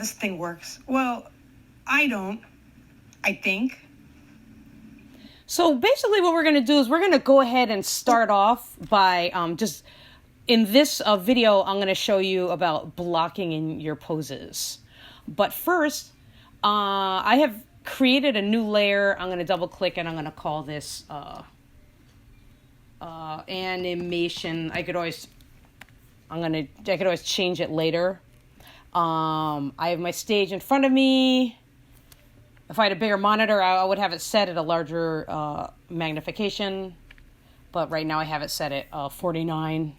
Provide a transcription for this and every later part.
this thing works? Well, I don't, I think. So basically what we're going to do is we're going to go ahead and start off by just, in this video, I'm going to show you about blocking in your poses. But first, I have created a new layer. I'm going to double click and I'm going to call this animation. I could always change it later. I have my stage in front of me. If I had a bigger monitor, I would have it set at a larger magnification. But right now I have it set at 49.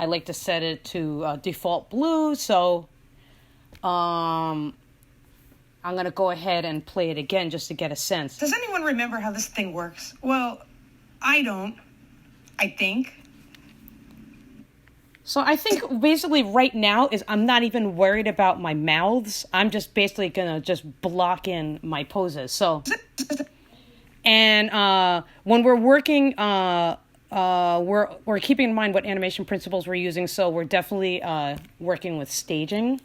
I like to set it to default blue. So I'm going to go ahead and play it again just to get a sense. Does anyone remember how this thing works? Well, I don't, I think. So I think basically right now is I'm not even worried about my mouths. I'm just basically going to just block in my poses. So, and when we're working, we're keeping in mind what animation principles we're using. So we're definitely working with staging.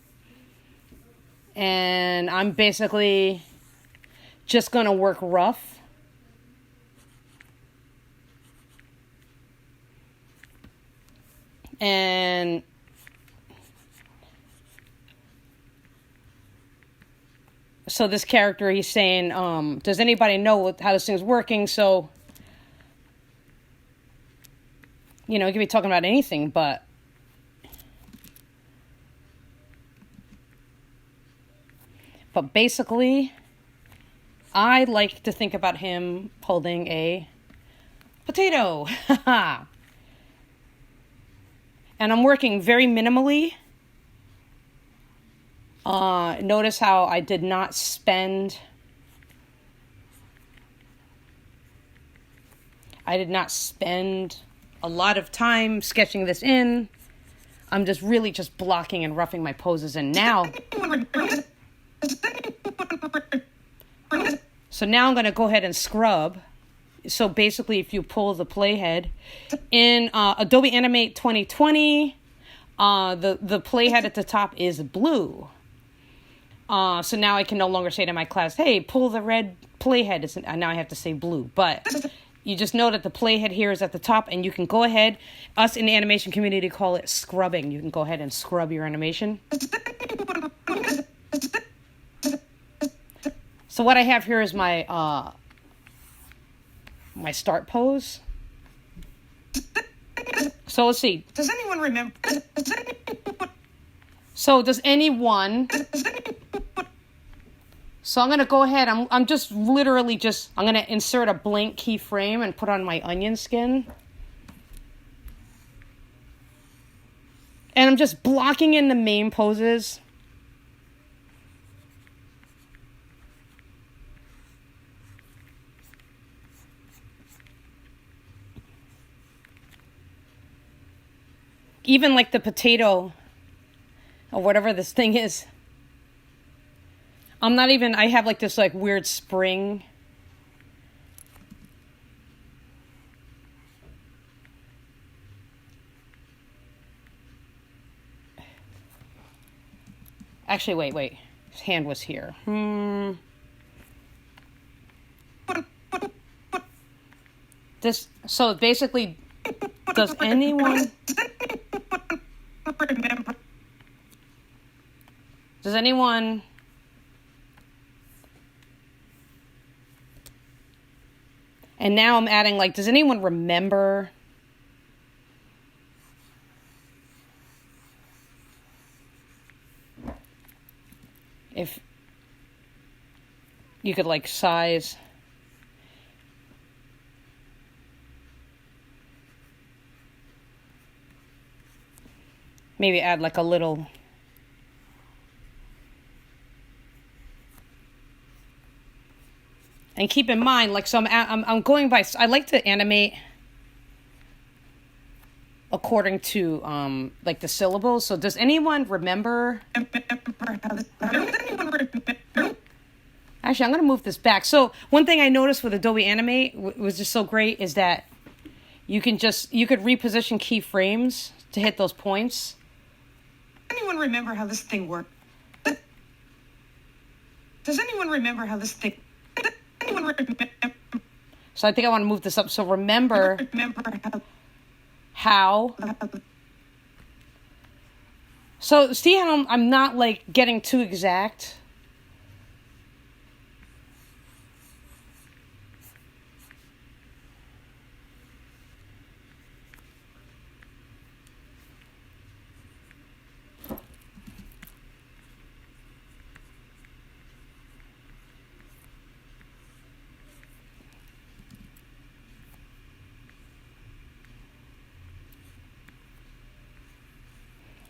And I'm basically just going to work rough. And so this character, he's saying, does anybody know how this thing's working? So, you know, he could be talking about anything, but basically, I like to think about him holding a potato. And I'm working very minimally. Notice how I did not spend a lot of time sketching this in. I'm just really just blocking and roughing my poses in now. So now I'm going to go ahead and scrub. So basically, if you pull the playhead in Adobe Animate 2020, the playhead at the top is blue. So now I can no longer say to my class, hey, pull the red playhead. Now I have to say blue. But you just know that the playhead here is at the top, and you can go ahead. Us in the animation community call it scrubbing. You can go ahead and scrub your animation. So what I have here is my my start pose. So let's see. Does anyone remember? So does anyone? So I'm going to go ahead. I'm just literally just, I'm going to insert a blank keyframe and put on my onion skin. And I'm just blocking in the main poses. Even like the potato or whatever this thing is. I'm not even, I have like this like weird spring. Actually, wait. His hand was here. This, so basically, does anyone and now I'm adding like, does anyone remember if you could like size maybe add like a little and keep in mind like so I'm going by I like to animate according to like the syllables. So does anyone remember? Actually, I'm going to move this back. So one thing I noticed with Adobe Animate was just so great is that you could reposition keyframes to hit those points. Anyone remember how this thing worked? Does anyone remember how this thing? Does anyone So I think I want to move this up. So remember how. So see how I'm not like getting too exact.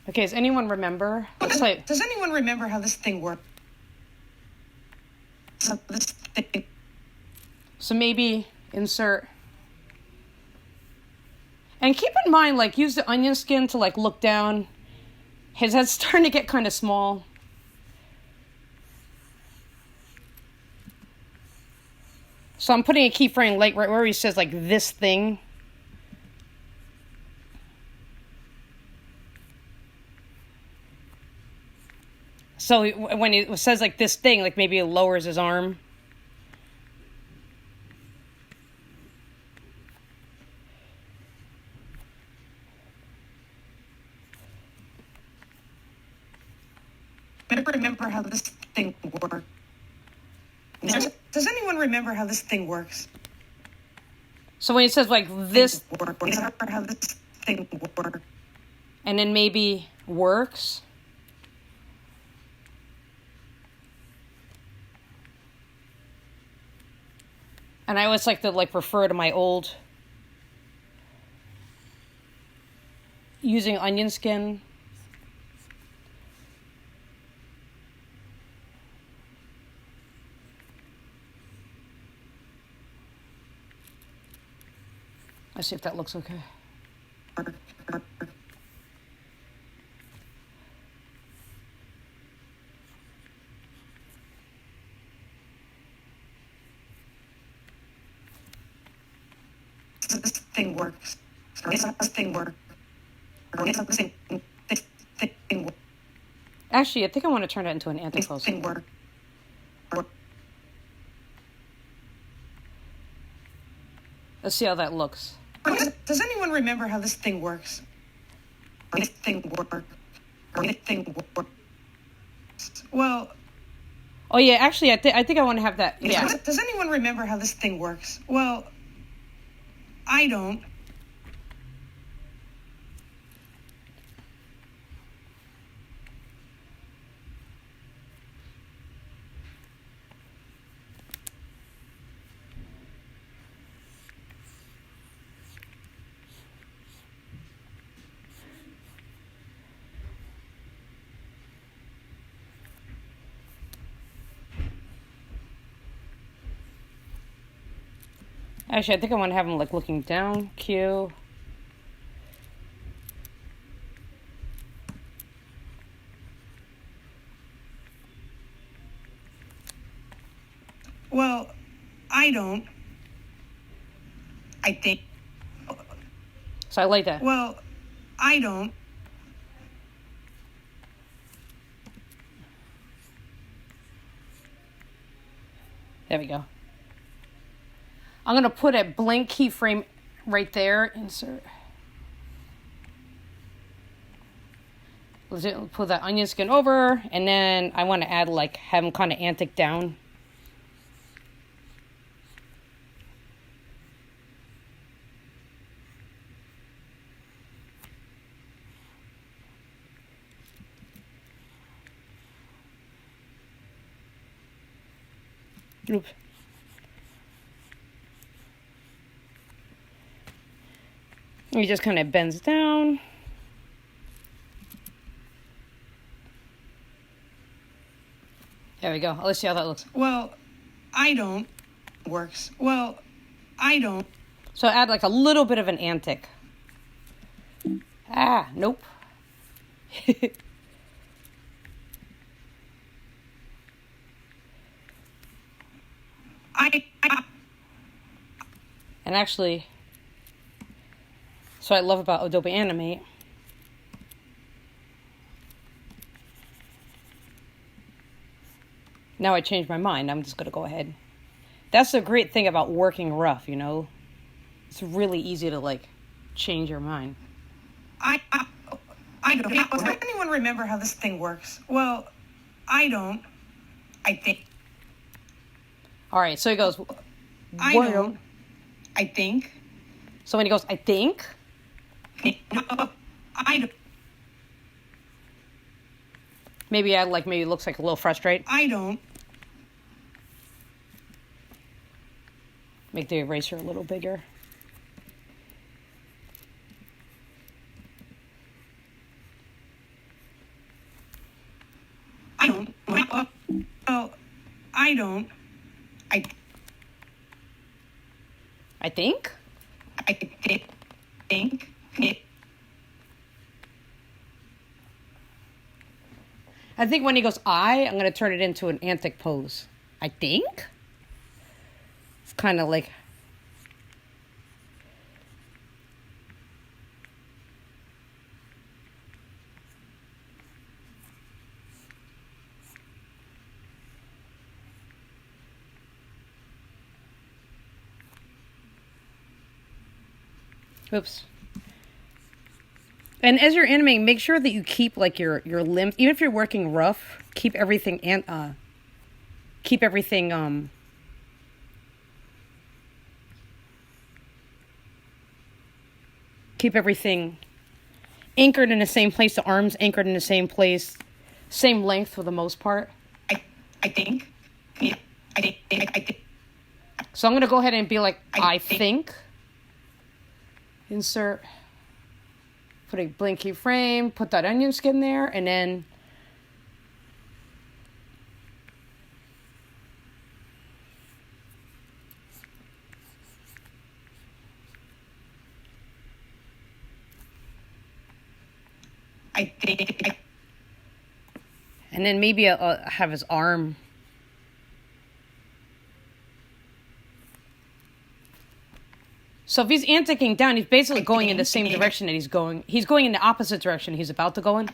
Okay, does anyone remember? Does anyone remember how this thing works? So maybe insert. And keep in mind, like, use the onion skin to, like, look down. His head's starting to get kind of small. So I'm putting a keyframe, like, right where he says, like, this thing. So when it says, like, this thing, like, maybe it lowers his arm. Remember how this thing works? Does anyone remember how this thing works? So when it says, like, this... How this thing works? And then maybe works... And I always like to like refer to my old using onion skin. Let's see if that looks okay. This thing works. This thing works. This thing works. Actually, I think I want to turn it into an anti-pose. Thing works. Let's see how that looks. Does anyone remember how this thing works? This thing works. This thing works. Well. Oh yeah, actually, I think I want to have that. Yeah. Does anyone remember how this thing works? Well, I don't. Actually, I think I want to have him like looking down. Q. Well, I don't. I think. So I like that. Well, I don't. There we go. I'm going to put a blank keyframe right there. Insert. Let's put that onion skin over. And then I want to add like, have him kind of antic down. Oops. He just kind of bends down. There we go. Let's see how that looks. Well, I don't. Works. Well, I don't. So add like a little bit of an antic. Ah, nope. And actually, so I love about Adobe Animate. Now I changed my mind. I'm just going to go ahead. That's the great thing about working rough, you know? It's really easy to, like, change your mind. I don't. Does anyone remember how this thing works? Well, I don't. I think. All right, so he goes, I don't. I think. So when he goes, I think. I don't. Maybe it looks like a little frustrated. I don't. Make the eraser a little bigger. I don't. Well, I don't. I think. I think. I think when he goes, I'm going to turn it into an antic pose. I think. It's kind of like. Oops. And as you're animating, make sure that you keep like your limbs, even if you're working rough, keep everything keep everything anchored in the same place, the arms anchored in the same place, same length for the most part. I think. Yeah. I think. So I'm going to go ahead and be like, I think. Insert. Put a blank keyframe. Put that onion skin there. And then. I think. And then maybe I'll have his arm. So if he's anticing down, he's basically going in the same direction that he's going. He's going in the opposite direction he's about to go in.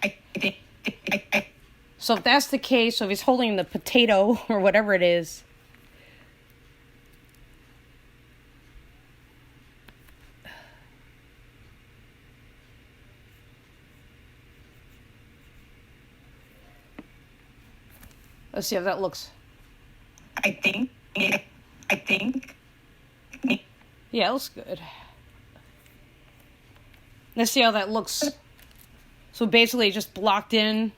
So if that's the case, so if he's holding the potato or whatever it is. Let's see how that looks. I think. Yeah, it looks good. Let's see how that looks. So basically just blocked in.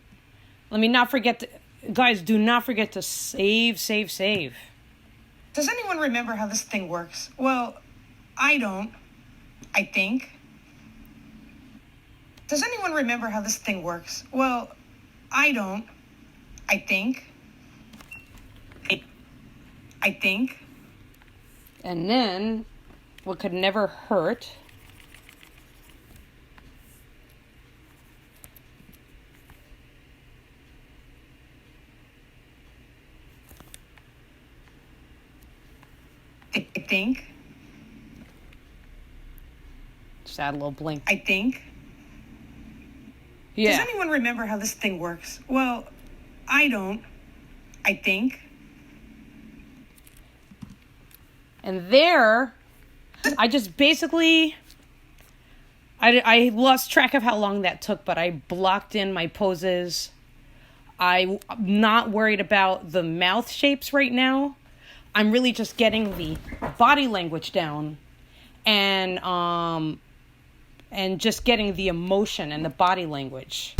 Let me not forget to, guys, do not forget to save. Does anyone remember how this thing works? Well, I don't. I think. Does anyone remember how this thing works? Well, I don't. I think. I think. And then, what could never hurt. I think. Just add a little blink. I think. Yeah. Does anyone remember how this thing works? Well, I don't. I think. And there, I just basically, I lost track of how long that took, but I blocked in my poses. I'm not worried about the mouth shapes right now. I'm really just getting the body language down and just getting the emotion and the body language.